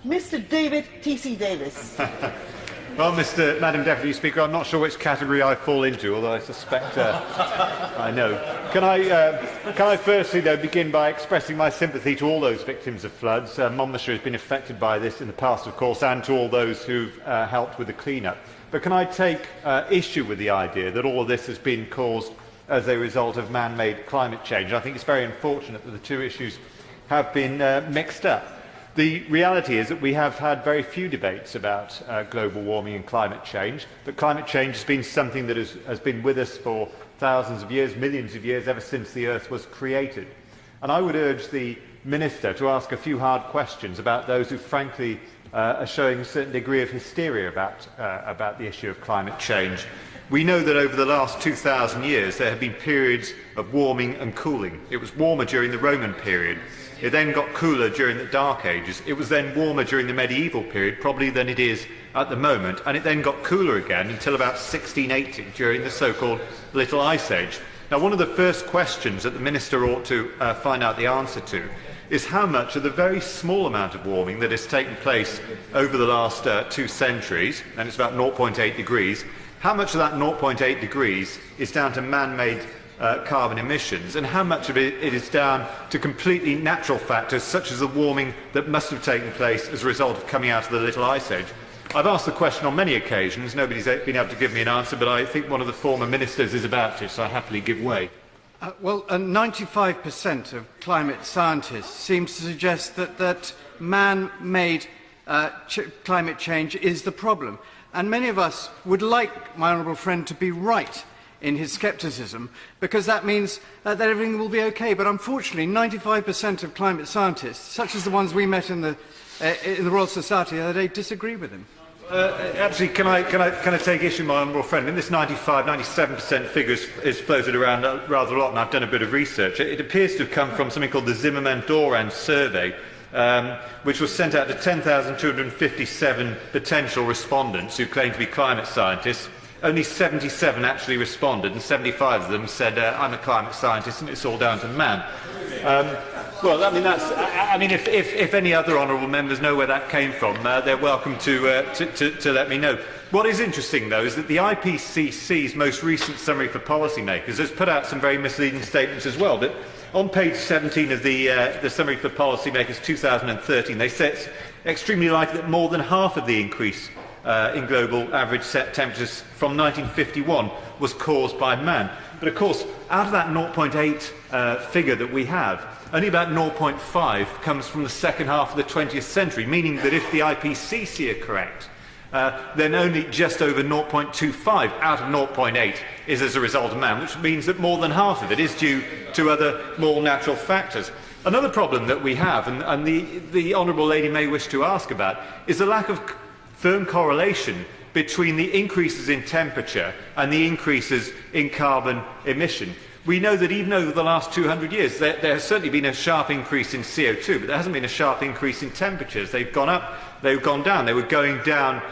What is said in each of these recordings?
Mr. David TC Davies. Well, Madam Deputy Speaker, I'm not sure which category I fall into, although I suspect I know. Can I firstly, though, begin by expressing my sympathy to all those victims of floods? Monmouthshire has been affected by this in the past, of course, and to all those who've helped with the clean-up. But can I take issue with the idea that all of this has been caused as a result of man-made climate change? I think it's very unfortunate that the two issues have been mixed up. The reality is that we have had very few debates about global warming and climate change, but climate change has been something that has been with us for thousands of years, millions of years, ever since the Earth was created. And I would urge the Minister to ask a few hard questions about those who, frankly, are showing a certain degree of hysteria about the issue of climate change. We know that over the last 2,000 years there have been periods of warming and cooling. It was warmer during the Roman period. It then got cooler during the Dark Ages. It was then warmer during the medieval period, probably than it is at the moment, and it then got cooler again until about 1680 during the so-called Little Ice Age. Now, one of the first questions that the Minister ought to find out the answer to is how much of the very small amount of warming that has taken place over the last 2 centuries, and it's about 0.8 degrees, how much of that 0.8 degrees is down to man-made carbon emissions, and how much of it is down to completely natural factors such as the warming that must have taken place as a result of coming out of the Little Ice Age. I've asked the question on many occasions. Nobody's been able to give me an answer, but I think one of the former ministers is about to, so I happily give way. 95% of climate scientists seem to suggest that man-made climate change is the problem. And many of us would like my honourable friend to be right in his scepticism, because that means that everything will be okay. But unfortunately, 95% of climate scientists, such as the ones we met in the Royal Society the other day, disagree with him. Actually, can I take issue with my honourable friend? In this 97% figure is floated around rather a lot, and I've done a bit of research. It appears to have come from something called the Zimmerman-Doran survey, which was sent out to 10,257 potential respondents who claim to be climate scientists. Only 77 actually responded, and 75 of them said, I'm a climate scientist and it's all down to man. If any other honourable members know where that came from, they're welcome to let me know. What is interesting, though, is that the IPCC's most recent summary for policymakers has put out some very misleading statements as well. But on page 17 of the summary for policymakers 2013, they say it's extremely likely that more than half of the increase in global average set temperatures from 1951 was caused by man. But of course, out of that 0.8 figure that we have, only about 0.5 comes from the second half of the 20th century, meaning that if the IPCC are correct, then only just over 0.25 out of 0.8 is as a result of man, which means that more than half of it is due to other more natural factors. Another problem that we have, and the Honourable Lady may wish to ask about, is the lack of firm correlation between the increases in temperature and the increases in carbon emission. We know that even over the last 200 years, there has certainly been a sharp increase in CO2, but there hasn't been a sharp increase in temperatures. They've gone up, they've gone down. They were going down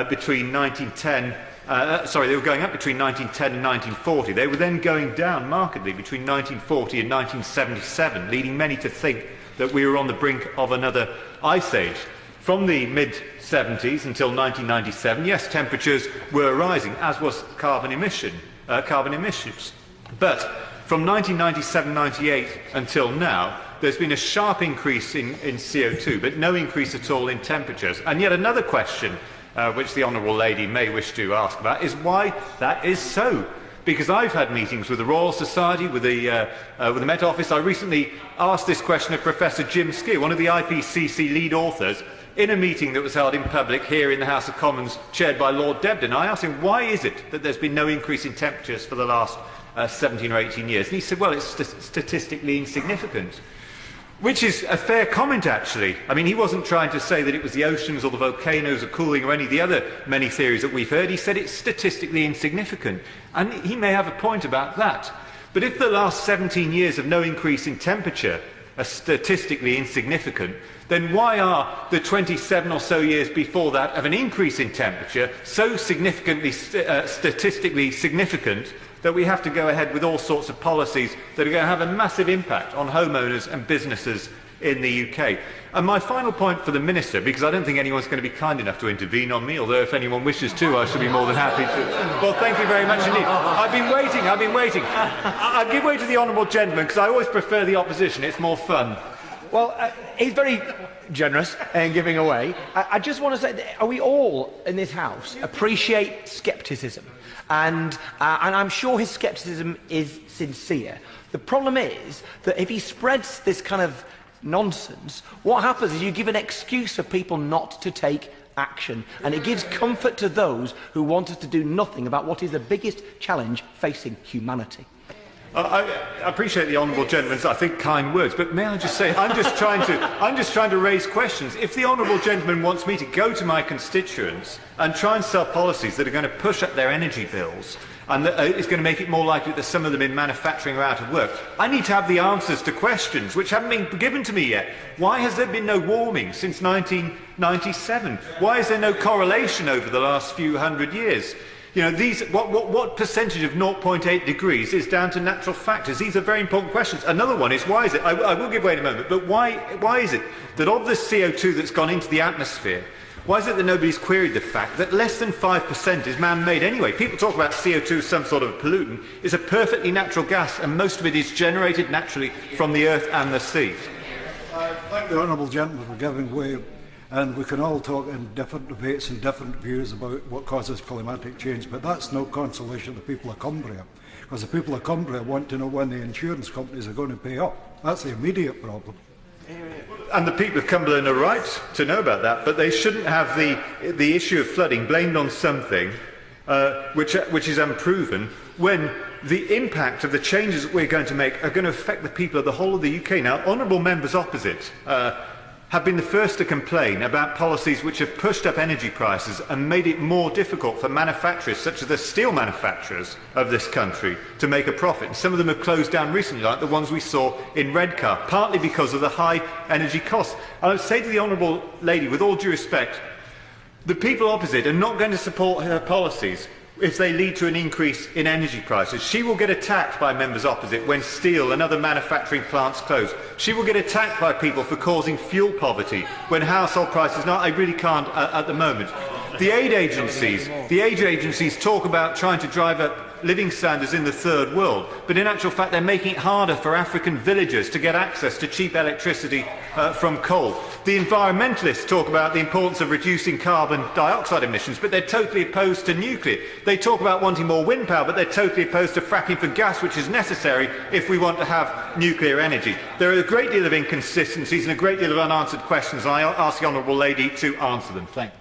between 1910. They were going up between 1910 and 1940. They were then going down markedly between 1940 and 1977, leading many to think that we were on the brink of another ice age. From the mid-70s until 1997, yes, temperatures were rising, as was carbon emissions. But from 1997-98 until now, there's been a sharp increase in CO2, but no increase at all in temperatures. And yet another question, which the Honourable Lady may wish to ask about, is why that is so. Because I've had meetings with the Royal Society, with the Met Office. I recently asked this question of Professor Jim Skeer, one of the IPCC lead authors, in a meeting that was held in public here in the House of Commons, chaired by Lord Debden. I asked him, why is it that there's been no increase in temperatures for the last 17 or 18 years? And he said, well, it's statistically insignificant. Which is a fair comment, actually. I mean, he wasn't trying to say that it was the oceans or the volcanoes or cooling or any of the other many theories that we've heard. He said it's statistically insignificant. And he may have a point about that. But if the last 17 years of no increase in temperature are statistically insignificant, then why are the 27 or so years before that of an increase in temperature so significantly statistically significant that we have to go ahead with all sorts of policies that are going to have a massive impact on homeowners and businesses in the UK. And my final point for the Minister, because I don't think anyone's going to be kind enough to intervene on me, although if anyone wishes to, I shall be more than happy to. Well, thank you very much indeed. I've been waiting. I'll give way to the honourable gentleman, because I always prefer the opposition. It's more fun. Well, he's very generous in giving away. I just want to say, that we all in this House appreciate scepticism, and I'm sure his scepticism is sincere. The problem is that if he spreads this kind of nonsense, what happens is you give an excuse for people not to take action, and it gives comfort to those who want us to do nothing about what is the biggest challenge facing humanity. I appreciate the honourable gentleman's, I think, kind words, but may I just say, I'm just trying to raise questions. If the honourable gentleman wants me to go to my constituents and try and sell policies that are going to push up their energy bills, and that is going to make it more likely that some of them in manufacturing are out of work, I need to have the answers to questions which haven't been given to me yet. Why has there been no warming since 1997? Why is there no correlation over the last few hundred years? You know, what percentage of 0.8 degrees is down to natural factors? These are very important questions. Another one is, why is it, I will give way in a moment, but why is it that of the CO2 that's gone into the atmosphere, why is it that nobody's queried the fact that less than 5% is man-made anyway? People talk about CO2 as some sort of pollutant. It's a perfectly natural gas, and most of it is generated naturally from the earth and the sea. I thank the honourable gentleman for giving way, and we can all talk in different debates and different views about what causes climatic change, but that's no consolation to the people of Cumbria, because the people of Cumbria want to know when the insurance companies are going to pay up. That's the immediate problem. And the people of Cumberland are right to know about that, but they shouldn't have the issue of flooding blamed on something which is unproven, when the impact of the changes that we're going to make are going to affect the people of the whole of the UK. Now, honourable members opposite have been the first to complain about policies which have pushed up energy prices and made it more difficult for manufacturers, such as the steel manufacturers of this country, to make a profit. And some of them have closed down recently, like the ones we saw in Redcar, partly because of the high energy costs. I would say to the honourable lady, with all due respect, the people opposite are not going to support her policies if they lead to an increase in energy prices. She will get attacked by members opposite when steel and other manufacturing plants close. She will get attacked by people for causing fuel poverty when household prices... No, I really can't at the moment. The aid agencies talk about trying to drive up living standards in the third world, but in actual fact they're making it harder for African villagers to get access to cheap electricity from coal. The environmentalists talk about the importance of reducing carbon dioxide emissions, but they're totally opposed to nuclear. They talk about wanting more wind power, but they're totally opposed to fracking for gas, which is necessary if we want to have nuclear energy. There are a great deal of inconsistencies and a great deal of unanswered questions, and I ask the honourable lady to answer them. Thank you.